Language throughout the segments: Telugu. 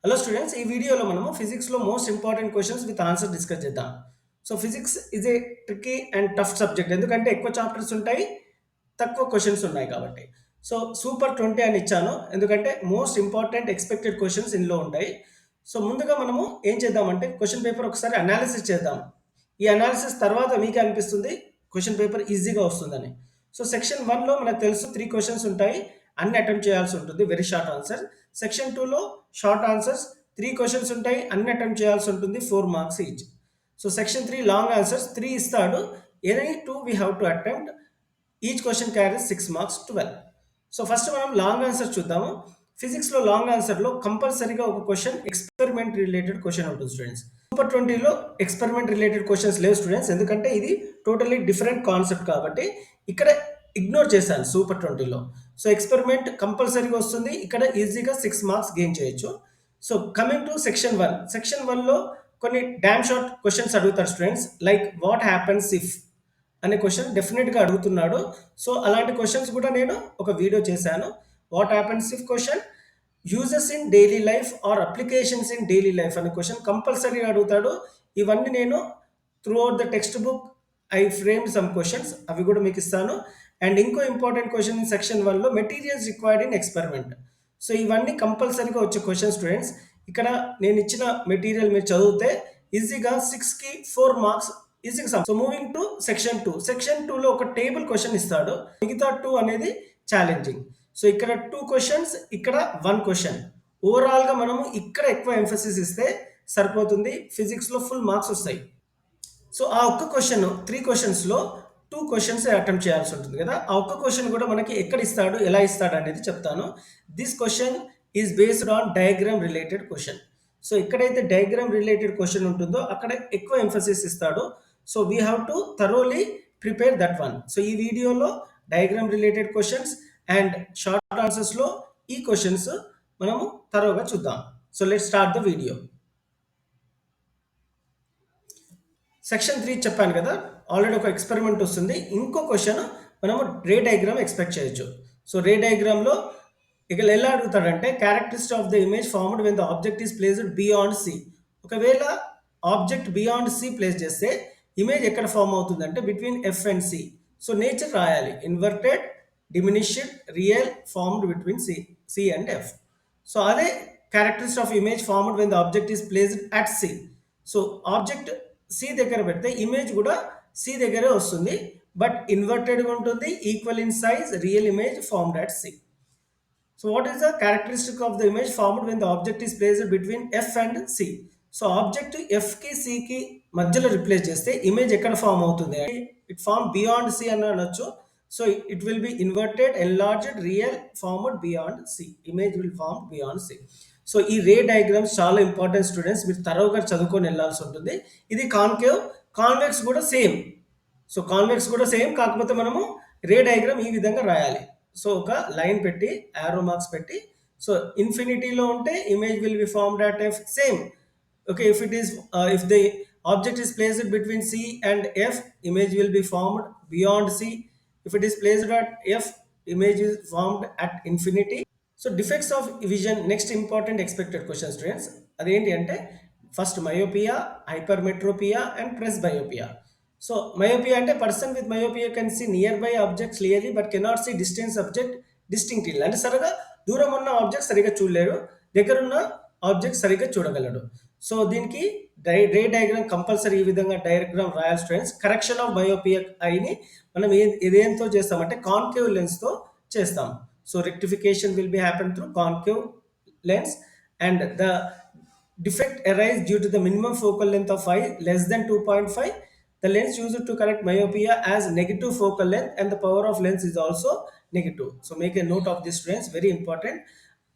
హలో స్టూడెంట్స్, ఈ వీడియోలో మనము ఫిజిక్స్లో most important questions with answer discuss చేద్దాం. So physics is a tricky and tough subject, ఎందుకంటే ఎక్కువ చాప్టర్స్ ఉంటాయి, తక్కువ క్వశ్చన్స్ ఉన్నాయి కాబట్టి. సో సూపర్ 20 అని ఇచ్చాను, ఎందుకంటే మోస్ట్ ఇంపార్టెంట్ ఎక్స్పెక్టెడ్ క్వశ్చన్స్ ఇందులో ఉంటాయి. సో ముందుగా మనము ఏం చేద్దామంటే క్వశ్చన్ పేపర్ ఒకసారి అనాలిసిస్ చేద్దాం. ఈ అనాలిసిస్ తర్వాత మీకే అనిపిస్తుంది క్వశ్చన్ పేపర్ ఈజీగా వస్తుందని. సో సెక్షన్ 1లో మనకు తెలుసు 3 క్వశ్చన్స్ ఉంటాయి, అన్ని అటెంప్ట్ చేయాల్సి ఉంటుంది, వెరీ షార్ట్ ఆన్సర్. సెక్షన్ 2లో షార్ట్ ఆన్సర్స్ 3 క్వశ్చన్స్ ఉంటాయి, అన్ని అటెంప్ట్ చేయాల్సి ఉంటుంది, 4 marks each. So section 3 long answers 3 ఇస్తాడు, any 2 we have to attempt, each question carries 6 marks 12. So first మనం లాంగ్ ఆన్సర్ చూద్దాము. ఫిజిక్స్లో లాంగ్ ఆన్సర్లో కంపల్సరీగా ఒక క్వశ్చన్ ఎక్స్పెరిమెంట్ రిలేటెడ్ క్వశ్చన్ ఉంటుంది స్టూడెంట్స్. సూపర్ 20లో ఎక్స్పెరిమెంట్ రిలేటెడ్ క్వశ్చన్స్ లేవు స్టూడెంట్స్, ఎందుకంటే ఇది టోటలీ డిఫరెంట్ కాన్సెప్ట్ కాబట్టి ఇక్కడ ఇగ్నోర్ చేశాను సూపర్ 20లో. సో ఎక్స్పెరిమెంట్ కంపల్సరీగా వస్తుంది, ఇక్కడ ఈజీగా 6 మార్క్స్ గెయిన్ చేయొచ్చు. సో కమింగ్ టు సెక్షన్ 1లో కొన్ని డామ్ షార్ట్ క్వశ్చన్స్ అడుగుతారు students, like what happens if అనే క్వశ్చన్ డెఫినెట్గా అడుగుతున్నాడు. సో అలాంటి క్వశ్చన్స్ కూడా నేను ఒక వీడియో చేశాను. What happens if question, uses in daily life or applications in daily life అనే క్వశ్చన్ కంపల్సరీగా అడుగుతాడు. ఇవన్నీ నేను throughout the textbook I frame some questions, అవి కూడా మీకు ఇస్తాను. అండ్ ఇంకో ఇంపార్టెంట్ క్వశ్చన్ ఇన్ సెక్షన్ 1లో materials required in experiment. So ఇవన్నీ కంపల్సరీగా వచ్చే క్వశ్చన్ స్టూడెంట్స్. ఇక్కడ నేను ఇచ్చిన మెటీరియల్ మీరు చదివితే ఈజీగా 6కి 4 మార్క్స్ ఈజీగా some. So moving to section 2లో ఒక టేబుల్ క్వశ్చన్ ఇస్తాడు, మిగతా 2 అనేది ఛాలెంజింగ్. సో ఇక్కడ 2 క్వశ్చన్స్, ఇక్కడ 1 క్వశ్చన్. ఓవరాల్గా మనము ఇక్కడ ఎక్కువ ఎంఫసిస్ ఇస్తే సరిపోతుంది, ఫిజిక్స్లో ఫుల్ మార్క్స్ వస్తాయి. సో ఆ ఒక్క క్వశ్చన్ 3 క్వశ్చన్స్లో 2 క్వశ్చన్స్ అటెంప్ట్ చేయాల్సి ఉంటుంది కదా, ఆ ఒక్క క్వశ్చన్ కూడా మనకి ఎక్కడ ఇస్తాడు, ఎలా ఇస్తాడు అనేది చెప్తాను. This question is based on diagram related question. So ఎక్కడైతే డయాగ్రామ్ రిలేటెడ్ క్వశ్చన్ ఉంటుందో అక్కడ ఎక్కువ ఎంఫసిస్ ఇస్తాడు. So we have to thoroughly prepare that one. So ఈ వీడియోలో diagram related questions and short ఆన్సర్స్లో ఈ క్వశ్చన్స్ మనము థరోగా చూద్దాం. So let's start the video. Section 3 చెప్పాను కదా, ఆల్రెడీ ఒక ఎక్స్పెరిమెంట్ వస్తుంది. ఇంకో క్వశ్చన్ మనము రే డయాగ్రామ్ ఎక్స్పెక్ట్ చేయొచ్చు. సో రే డయాగ్రామ్లో ఇక్కడ ఎలా అడుగుతాడంటే characteristic of the image formed when the object is placed beyond C. ఒకవేళ ఆబ్జెక్ట్ బియాండ్ సి ప్లేస్ చేస్తే ఇమేజ్ ఎక్కడ ఫామ్ అవుతుందంటే between F and C. So nature రాయాలి, inverted, diminished, real, formed between C and F. So అదే characteristic of image formed when the object is placed at C. So object C దగ్గర పెడితే ఇమేజ్ కూడా సి దగ్గరే వస్తుంది, బట్ ఇన్వర్టెడ్గా ఉంటుంది, equal in size, real image formed at C. So what is the characteristic of the image formed when the object is placed between F and C. So object ఎఫ్కి సికి మధ్యలో రిప్లేస్ చేస్తే ఇమేజ్ ఎక్కడ ఫామ్ అవుతుంది, ఇట్ ఫార్మ్ బియాండ్ సి అని అనొచ్చు. So it will be inverted, enlarged, real, formed beyond C. Image will form beyond C. So ఈ రే డయాగ్రామ్స్ చాలా ఇంపార్టెంట్ స్టూడెంట్స్, మీరు తరోగా చదువుకొని వెళ్ళాల్సి ఉంటుంది. ఇది కాన్కేవ్, కాన్వెక్స్ కూడా సేమ్. సో కాన్వెక్స్ కూడా సేమ్, కాకపోతే మనము రే డయాగ్రామ్ ఈ విధంగా రాయాలి. సో ఒక లైన్ పెట్టి, యారో మార్క్స్ పెట్టి, సో ఇన్ఫినిటీలో ఉంటే image will be formed at F, same. Okay, if it is if the object is placed between C and F, image will be formed beyond C. If it is placed at F, image is formed at infinity. So defects of vision next important expected question students. అదేంటి అంటే first myopia, hypermetropia and presbyopia. So myopia అంటే person with myopia can see nearby objects clearly but cannot see distance object distinctly. అంటే సరిగా దూరం ఉన్న ఆబ్జెక్ట్ సరిగా చూడలేడు, దగ్గరున్న ఆబ్జెక్ట్ సరిగ్గా చూడగలడు. సో దీనికి రే డయాగ్రామ్ కంపల్సరీ ఈ విధంగా డయాగ్రామ్ రాయాలి స్టూడెంట్స్. కరెక్షన్ ఆఫ్ మయోపియా ఐని మనం ఇదేంతో చేస్తామంటే కాన్కేవ్ లెన్స్తో చేస్తాం. So rectification will be happen through concave lens, and the defect arise due to the minimum focal length of eye less than 2.5. The lens used to correct myopia has negative focal length and the power of lens is also negative. So make a note of this students, very important.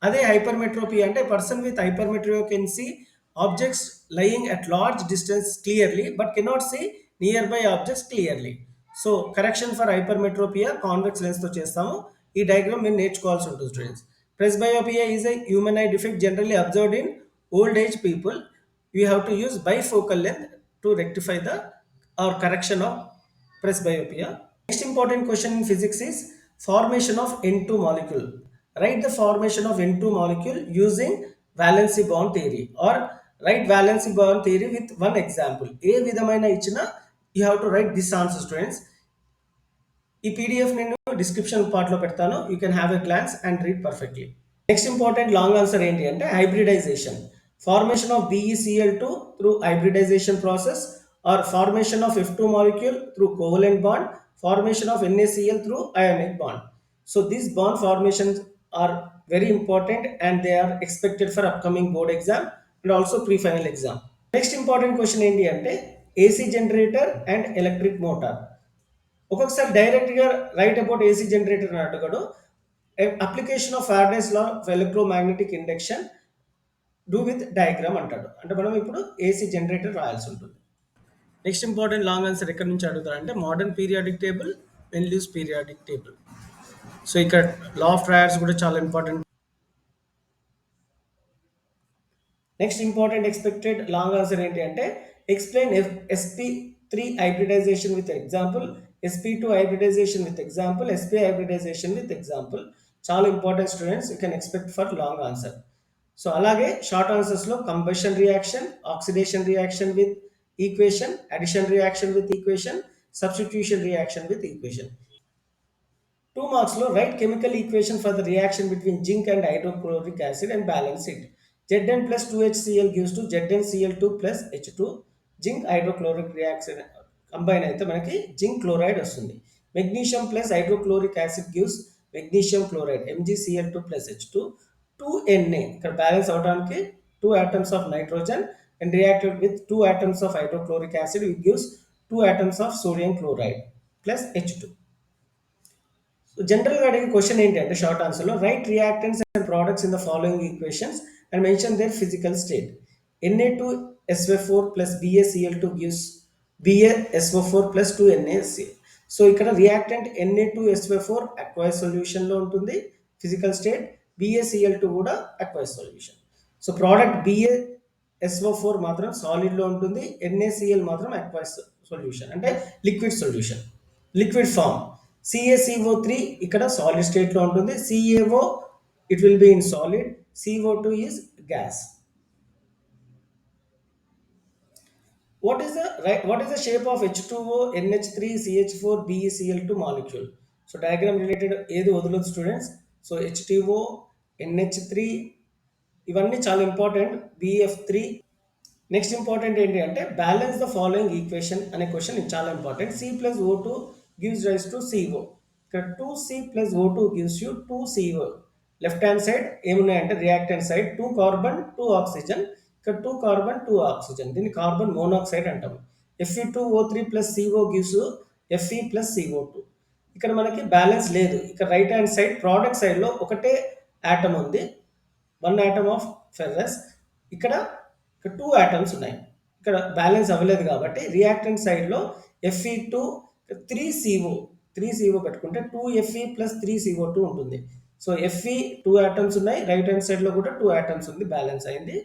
Ade hypermetropia ante person with hypermetropia can see objects lying at large distance clearly but cannot see nearby objects clearly. So correction for hypermetropia convex లెన్స్తో చేస్తాము. ఈ డయాగ్రామ్ మీరు నేర్చుకోవాల్సి ఉంటుంది students. Presbyopia is a human eye defect generally observed in old age people. You have to use bifocal length to rectify the or correction of presbyopia. Next important question in physics is formation of N2 molecule. Write the formation of N2 molecule using valency bond theory or write valency bond theory with one example. ఏ విధమైన ఇచ్చిన you have to write this answer students. ఈ పీడిఎఫ్ నేను డిస్క్రిప్షన్ పార్ట్లో పెడతాను, you can have a glance and read perfectly. Next important long answer ఏంటి అంటే hybridisation. Formation of BeCl2 through hybridisation process or formation of F2 molecule through covalent bond, formation of NaCl through ionic bond. So these bond formations are very important and they are expected for upcoming board exam and also pre-final exam. Next important question ఏంటి అంటే AC generator and electric motor. ఒక్కొక్కసారి డైరెక్ట్గా రైట్ అబౌట్ ఏసీ జనరేటర్ అని అడగడు. Application of Faraday's law of electromagnetic induction do with diagram అంటాడు. అంటే మనం ఇప్పుడు ఏసీ జనరేటర్ రాయాల్సి ఉంటుంది. నెక్స్ట్ ఇంపార్టెంట్ లాంగ్ ఆన్సర్ ఎక్కడి నుంచి అడుగుతారంటే మోడర్న్ పీరియాడిక్ టేబుల్, వెన్లూస్ పీరియాడిక్ టేబుల్. సో ఇక్కడ లా ఆఫ్ ట్రయాడ్స్ కూడా చాలా important. Next important expected long answer ఏంటి అంటే explain sp3 hybridization with example, sp2 hybridization with example, sp hybridization with example. చాలా important students, you can expect for long answer. So అలాగే షార్ట్ ఆన్సర్స్లో combustion reaction, oxidation reaction with equation, addition reaction with equation, substitution reaction with equation. 2 marks లో write chemical equation for the reaction between zinc and hydrochloric acid and balance it. Zn plus 2HCl gives to ZnCl2 plus H2. Zinc hydrochloric reaction combine అయితే మనకి జింక్ క్లోరైడ్ వస్తుంది. Magnesium plus hydrochloric acid gives magnesium chloride MgCl2 plus H2. 2Na ఇక్కడ బ్యాలెన్స్ అవడానికి 2 atoms of nitrogen and reacted with 2 atoms of hydrochloric acid it gives 2 atoms of sodium chloride plus H2. జనరల్గా అడిగే క్వశ్చన్ ఏంటి అంటే షార్ట్ ఆన్సర్లో write reactants and products in the following equations and mention their physical state. Na2SO4 plus BaCl2 gives BaSO4 plus 2NaCl. సో ఇక్కడ రియాక్టెంట్ Na2SO4 అక్వైస్ సొల్యూషన్లో ఉంటుంది ఫిజికల్ స్టేట్, BaCl2 కూడా అక్వైస్ సొల్యూషన్. సో ప్రోడక్ట్ BaSO4 మాత్రం సాలిడ్లో ఉంటుంది, NaCl మాత్రం అక్వైస్ సొల్యూషన్ అంటే liquid solution, liquid form. CaCO3 ఇక్కడ సాలిడ్ స్టేట్లో ఉంటుంది, CaO it will be in solid, CO2 is gas. What is the shape of H2O, NH3, CH4, BeCl2 molecule? So diagram related ఏది వదలదు స్టూడెంట్స్. సో H2O, NH3 ఇవన్నీ చాలా ఇంపార్టెంట్, BF3. నెక్స్ట్ ఇంపార్టెంట్ ఏంటి అంటే బ్యాలెన్స్ ద ఫాలోయింగ్ ఈక్వేషన్ అనే క్వశ్చన్ ఇది చాలా important. C+O2 gives rise to CO. ఇక్కడ 2C+O2 gives you 2CO. Left hand side ఏమున్నాయంటే రియాక్టెంట్ సైడ్ 2 కార్బన్ 2 ఆక్సిజన్, ఇక్కడ 2 కార్బన్ 2 ఆక్సిజన్, దీన్ని కార్బన్ మోనాక్సైడ్ అంటాము. Fe2O3 plus CO gives Fe plus CO2. ఇక్కడ మనకి బ్యాలెన్స్ లేదు. ఇక్కడ రైట్ హ్యాండ్ సైడ్ ప్రోడక్ట్ సైడ్లో ఒకటే ఆటమ్ ఉంది, 1 atom ఆఫ్ ఫెర్రస్. ఇక్కడ 2 atoms ఉన్నాయి, ఇక్కడ బ్యాలెన్స్ అవ్వలేదు కాబట్టి రియాక్టెంట్ సైడ్లో Fe2 3CO పెట్టుకుంటే 2Fe plus 3CO2 ఉంటుంది. సో Fe 2 atoms ఉన్నాయి, రైట్ హ్యాండ్ సైడ్లో కూడా 2 atoms ఉంది, బ్యాలెన్స్ అయింది.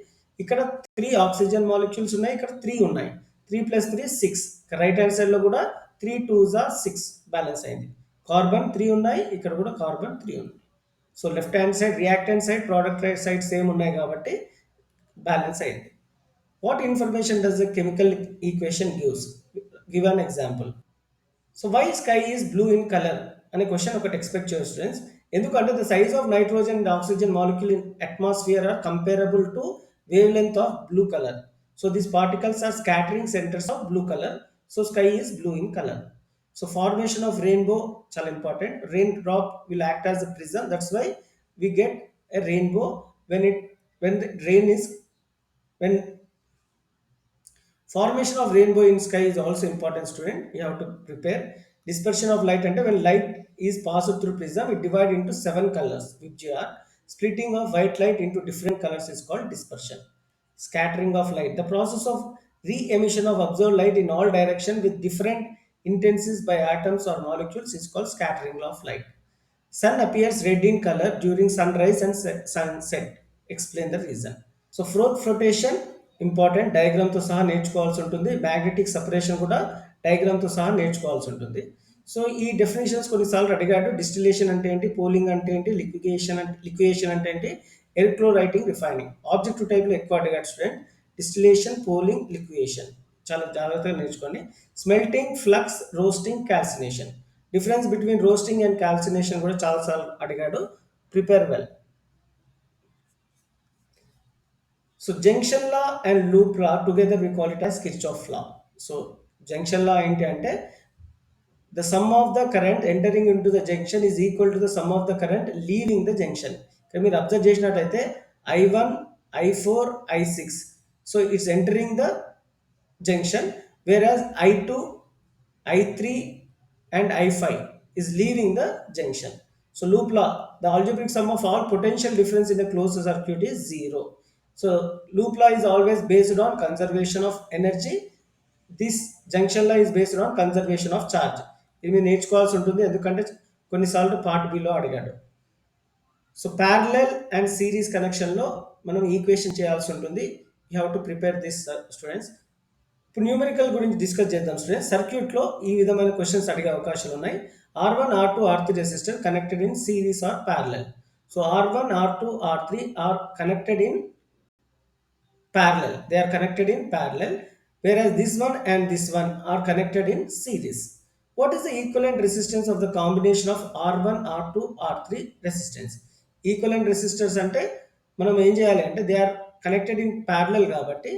ఇక్కడ 3 ఆక్సిజన్ మాలిక్యూల్స్ ఉన్నాయి, ఇక్కడ 3 ఉన్నాయి, 3 + 3 6. రైట్ హ్యాండ్ సైడ్లో కూడా 3 2s are 6 బ్యాలెన్స్ అయింది. కార్బన్ 3 ఉన్నాయి, ఇక్కడ కూడా కార్బన్ 3 ఉంది. So left hand side reactant side product side same ఉన్నాయి కాబట్టి బ్యాలెన్స్ అయింది. What information does the chemical equation gives? Give an example. So why sky is blue in color అనే క్వశ్చన్ ఒకటి ఎక్స్పెక్ట్ చేయొచ్చు స్టూడెంట్స్. ఎందుకంటే the size of nitrogen and oxygen molecule in atmosphere are comparable to wavelength of blue colour. So these particles are scattering centres of blue colour. So sky is blue in colour. So formation of rainbow చాలా important. Raindrop will act as a prism, that's why we get a rainbow when the rain is when formation of rainbow in sky is also important student, you have to prepare. Dispersion of light ante when light is passed through prism it divide into 7 colors which are splitting of white light into different colors is called dispersion. Scattering of light, the process of re-emission of observed light in all direction with different intensities by atoms or molecules is called scattering of light. Sun appears red in color during sunrise and sunset. Explain the reason. So flotation important, డయాగ్రామ్తో సహా నేర్చుకోవాల్సి ఉంటుంది. మ్యాగ్నెటిక్ సపరేషన్ కూడా డయాగ్రామ్తో సహా నేర్చుకోవాల్సి ఉంటుంది. సో ఈ డెఫినేషన్స్ కొన్నిసార్లు అడిగాడు. డిస్టిలేషన్ అంటే ఏంటి, పోలింగ్ అంటే ఏంటి, లిక్వియేషన్ అంటే ఏంటి, ఎలక్ట్రోలైటింగ్ రిఫైనింగ్. ఆబ్జెక్టివ్ టైప్లో ఎక్కువ అడిగాడు స్టూడెంట్. డిస్టిలేషన్, పోలింగ్, లిక్వియేషన్ చాలా జాగ్రత్తగా నేర్చుకోండి. Smelting, flux, roasting, calcination. Difference between roasting and calcination కూడా చాలాసార్లు అడిగాడు. Prepare well. So junction law and loop law together we call it as Kirchhoff law. So junction law ఏంటి అంటే the sum of the current entering into the junction is equal to the sum of the current leaving the junction. ఇక్కడ మీరు అబ్జర్వ్ చేసినట్టయితే I1, I4, I6. So it's entering the junction, whereas I2, I3 and I5 is leaving the junction. So loop law, the algebraic sum of all potential difference in a closed circuit is zero. So loop law is always based on conservation of energy. This junction law is based on conservation of charge. ఇది మీరు నేర్చుకోవాల్సి ఉంటుంది, ఎందుకంటే కొన్నిసార్లు పార్ట్ బిలో అడిగాడు. సో ప్యారలెల్ అండ్ సిరీస్ కనెక్షన్లో మనం ఈక్వేషన్ చేయాల్సి ఉంటుంది. You have to prepare this students. ఇప్పుడు న్యూమరికల్ గురించి డిస్కస్ చేద్దాం స్టూడెంట్స్. సర్క్యూట్లో ఈ విధమైన క్వశ్చన్స్ అడిగే అవకాశాలు ఉన్నాయి. R1, R2, R3 resistor connected in series or parallel. So R1, R2, R3 are connected in parallel. They are connected in parallel, whereas this one and this one are connected in series. What is the equivalent resistance of the combination of R1, R2, R3 resistance? Equivalent resistors అంటే మనం ఏం చేయాలి అంటే they are connected in parallel కాబట్టి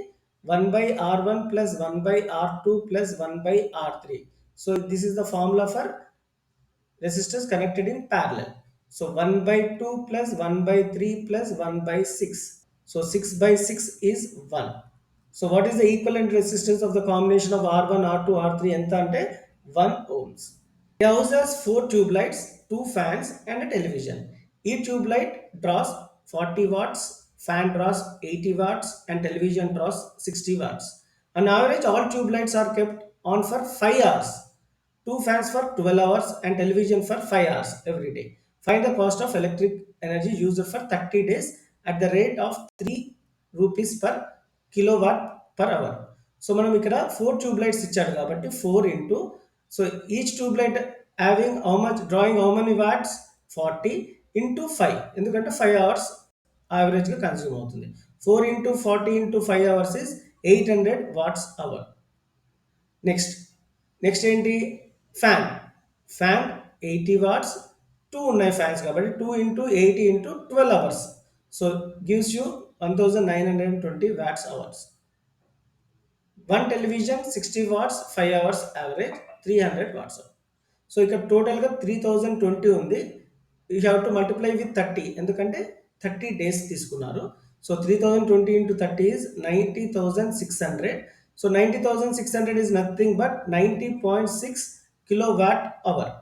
1/R1 plus 1/R2 plus 1/R3. So this is the formula for resistors connected in parallel. So 1/2 plus 1/3 plus 1/6. So 6/6 is 1. So what is the equivalent resistance of the combination of R1, R2, R3? ఎంత అంటే 1 ohms. The house has 4 tube lights, 2 fans and a television. Each tube light draws 40 watts, fan draws 80 watts and television draws 60 watts. On average, all tube lights are kept on for 5 hours. 2 fans for 12 hours and television for 5 hours every day. Find the cost of electric energy used for 30 days at the rate of 3 rupees per kilowatt per hour. So మనం ఇక్కడ 4 ట్యూబ్ లైట్స్ ఇచ్చాడు కాబట్టి 4 into, so each tube light having how much drawing how many watts 40 into 5, ఎందుకంటే 5 అవర్స్ యావరేజ్గా కన్స్యూమ్ అవుతుంది. 4 into 40 into 5 hours is 800 watts hour. Next ఏంటి ఫ్యాన్. ఫ్యాన్ 80 వాట్స్, 2 ఉన్నాయి ఫ్యాన్స్ కాబట్టి 2 into 80 into 12 hours. So gives you 1920 watts hours. One television 60 watts, 5 hours average 300 watts. So ఇక్కడ టోటల్గా 3020 ఉంది. You have to multiply with 30, ఎందుకంటే 30 డేస్ తీసుకున్నారు. So 3020 into 30 is 90,600. So 90,600 is nothing but 90.6 kilowatt hour.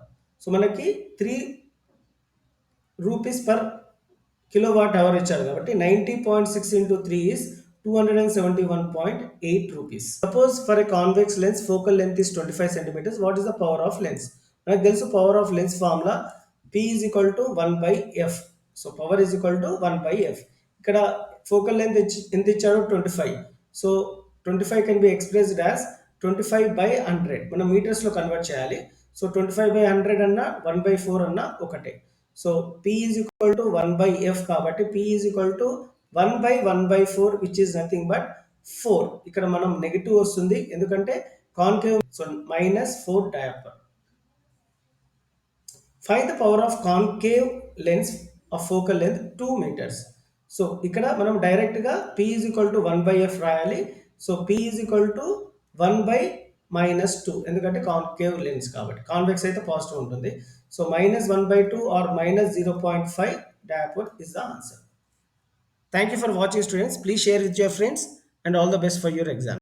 So మనకి 3 రూపీస్ పర్ కిలోవాట్ అవర్ ఇచ్చారు కాబట్టి 90.6 into 3 is 271.8 rupees. Suppose for a convex lens focal length is 25 centimeters, what is the power of lens? మనకు తెలుసు power of lens formula P is equal to 1/f. So power is equal to 1/f. ఇక్కడ ఫోకల్ లెంత్ ఎంత ఇచ్చాడు 25. So 25 can be expressed as 25/100. మనం మీటర్స్లో కన్వర్ట్ చేయాలి. సో 25/100 అన్నా 1/4 అన్నా ఒకటే. So P is equal to 1/f కాబట్టి P is equal to 1/1/4 which is nothing but 4. ఇక్కడ మనం నెగిటివ్ వస్తుంది ఎందుకంటే concave, so -4 diameter. Find the power of concave lens of focal length 2 meters. So ఇక్కడ మనం డైరెక్ట్గా P is equal to 1/f రాయాలి. So P is equal to 1/-2 ఎందుకంటే కాన్కేవ్ లెన్స్ కాబట్టి. కాన్వెక్స్ అయితే పాజిటివ్ ఉంటుంది. So -1/2 or -0.5 diameter is the answer. Thank you for watching students. Please share with your friends and all the best for your exam.